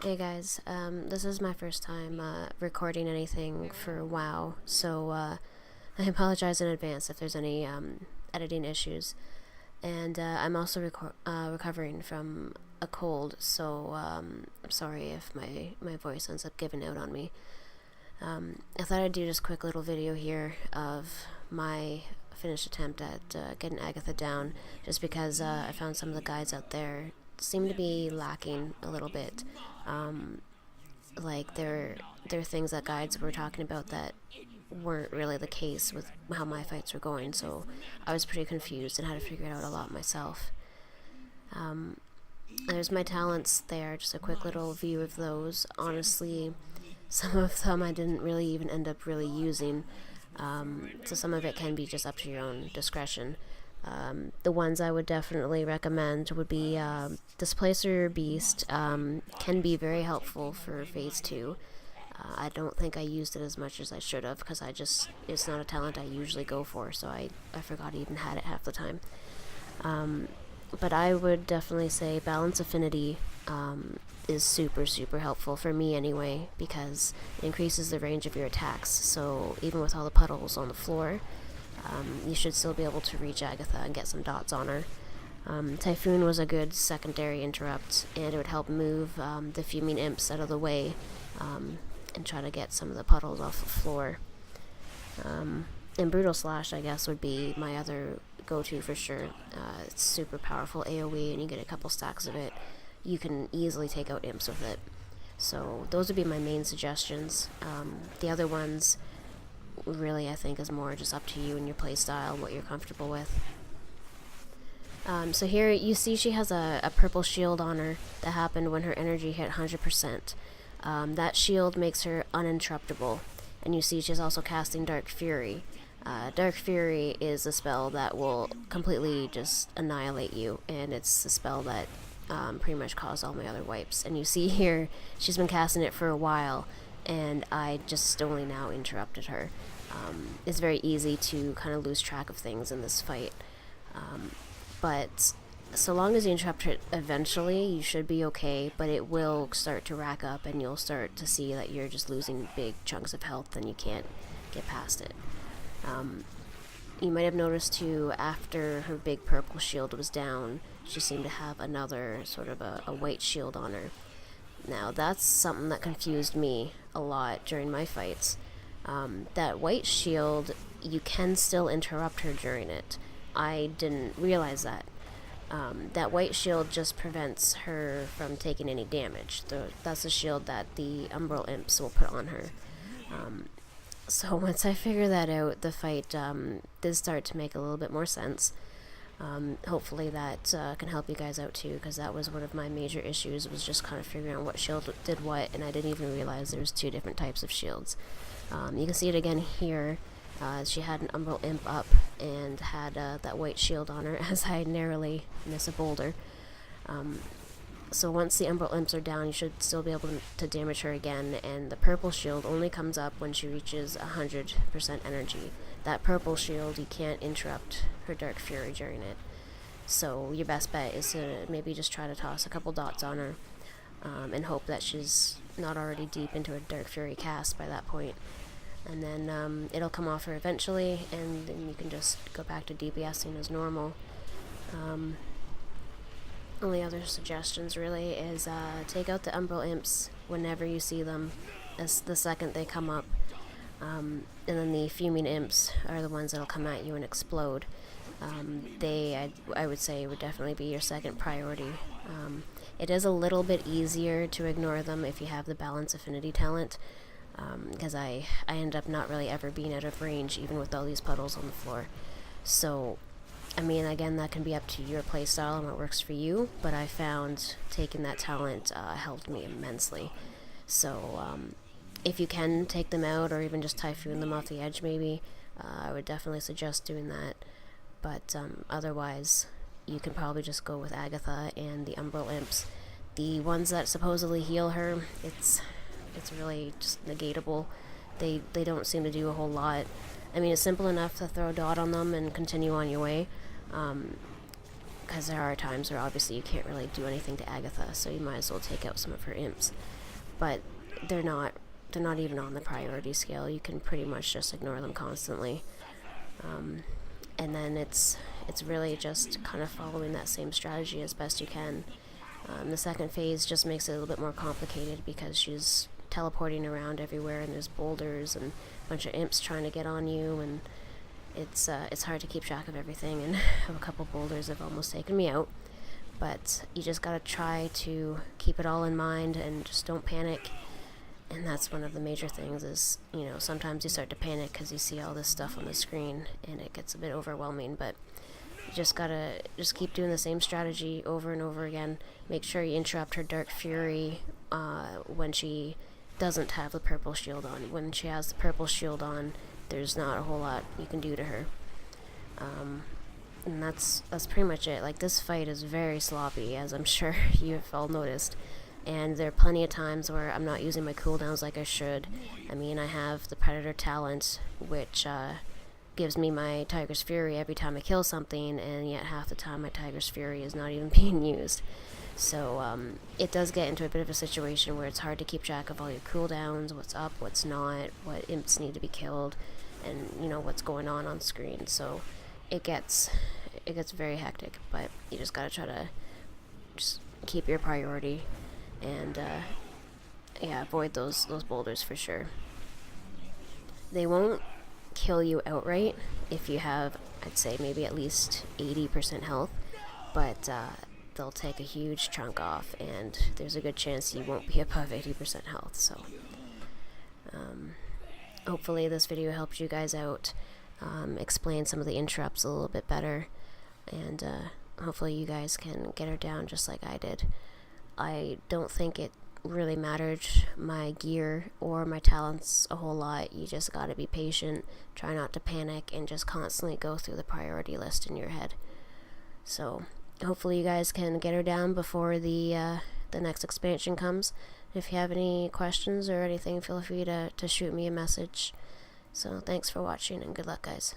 Hey guys, this is my first time recording anything for WoW, so I apologize in advance if there's any editing issues. And I'm also recovering from a cold, so I'm sorry if my voice ends up giving out on me. I thought I'd do just a quick little video here of my finished attempt at getting Agatha down, just because I found some of the guides out there seem to be lacking a little bit. Like there are things that guides were talking about that weren't really the case with how my fights were going, so I was pretty confused and had to figure it out a lot myself. There's my talents there, just a quick little view of those. Honestly, some of them I didn't really even end up really using, so some of it can be just up to your own discretion. The ones I would definitely recommend would be Displacer Beast. Can be very helpful for Phase 2. I don't think I used it as much as I should have, because it's not a talent I usually go for, so I forgot I even had it half the time. But I would definitely say Balance Affinity is super helpful for me anyway, because it increases the range of your attacks, so even with all the puddles on the floor, you should still be able to reach Agatha and get some dots on her. Typhoon was a good secondary interrupt, and it would help move the Fuming Imps out of the way and try to get some of the puddles off the floor. And Brutal Slash, I guess, would be my other go-to for sure. It's super powerful AoE, and you get a couple stacks of it. You can easily take out imps with it. So those would be my main suggestions. The other ones really, I think, is more just up to you and your playstyle, what you're comfortable with. So here you see she has a purple shield on her that happened when her energy hit 100%. That shield makes her uninterruptible, and you see she's also casting Dark Fury. Dark Fury is a spell that will completely just annihilate you, and it's a spell that pretty much caused all my other wipes. And you see here she's been casting it for a while, and I just only now interrupted her. It's very easy to kind of lose track of things in this fight, but so long as you interrupt it eventually, you should be okay, but it will start to rack up, and you'll start to see that you're just losing big chunks of health and you can't get past it. You might have noticed too, after her big purple shield was down, she seemed to have another sort of a white shield on her. Now that's something that confused me a lot during my fights. That white shield, you can still interrupt her during it. I didn't realize that. That white shield just prevents her from taking any damage. That's a shield that the Umbral Imps will put on her. So once I figured that out, the fight did start to make a little bit more sense. Hopefully that can help you guys out too, because that was one of my major issues, was just kind of figuring out what shield did what, and I didn't even realize there was two different types of shields. You can see it again here. She had an Umbral Imp up and had that white shield on her as I narrowly miss a boulder. So once the Umbral Imps are down, you should still be able to damage her again, and the purple shield only comes up when she reaches 100% energy. That purple shield, you can't interrupt her Dark Fury during it. So your best bet is to maybe just try to toss a couple dots on her, and hope that she's not already deep into a Dark Fury cast by that point. And then it'll come off her eventually, and then you can just go back to DPSing as normal. Only other suggestions really is take out the Umbral Imps whenever you see them, as the second they come up. And then the Fuming Imps are the ones that'll come at you and explode. I would say, would definitely be your second priority. It is a little bit easier to ignore them if you have the Balance Affinity talent, because I end up not really ever being out of range, even with all these puddles on the floor. So, I mean, again, that can be up to your playstyle and what works for you, but I found taking that talent helped me immensely. So, if you can take them out, or even just Typhoon them off the edge maybe, I would definitely suggest doing that. But otherwise, you can probably just go with Agatha and the Umbral Imps. The ones that supposedly heal her, it's really just negatable. They don't seem to do a whole lot. I mean, it's simple enough to throw a dot on them and continue on your way. because there are times where obviously you can't really do anything to Agatha, so you might as well take out some of her imps. But they're not even on the priority scale. You can pretty much just ignore them constantly. And then it's really just kind of following that same strategy as best you can. The second phase just makes it a little bit more complicated because she's teleporting around everywhere, and there's boulders and a bunch of imps trying to get on you, and it's hard to keep track of everything, and a couple boulders have almost taken me out. But you just gotta try to keep it all in mind and just don't panic. And that's one of the major things is, you know, sometimes you start to panic because you see all this stuff on the screen and it gets a bit overwhelming, but you just gotta keep doing the same strategy over and over again. Make sure you interrupt her Dark Fury when she doesn't have the purple shield on. When she has the purple shield on, there's not a whole lot you can do to her. And that's pretty much it. Like, this fight is very sloppy, as I'm sure you've all noticed. And there are plenty of times where I'm not using my cooldowns like I should. I mean, I have the Predator talent, which gives me my Tiger's Fury every time I kill something, and yet half the time my Tiger's Fury is not even being used. So it does get into a bit of a situation where it's hard to keep track of all your cooldowns, what's up, what's not, what imps need to be killed, and, you know, what's going on screen. So it gets very hectic, but you just gotta try to just keep your priority and yeah, avoid those boulders for sure. They won't kill you outright if you have, I'd say, maybe at least 80% health, but they'll take a huge chunk off, and there's a good chance you won't be above 80% health. So hopefully this video helped you guys out, explain some of the interrupts a little bit better, and hopefully you guys can get her down just like I did. I don't think it really mattered my gear or my talents a whole lot. You just gotta be patient, try not to panic, and just constantly go through the priority list in your head. So hopefully you guys can get her down before the next expansion comes. If you have any questions or anything, feel free to shoot me a message. So thanks for watching, and good luck, guys.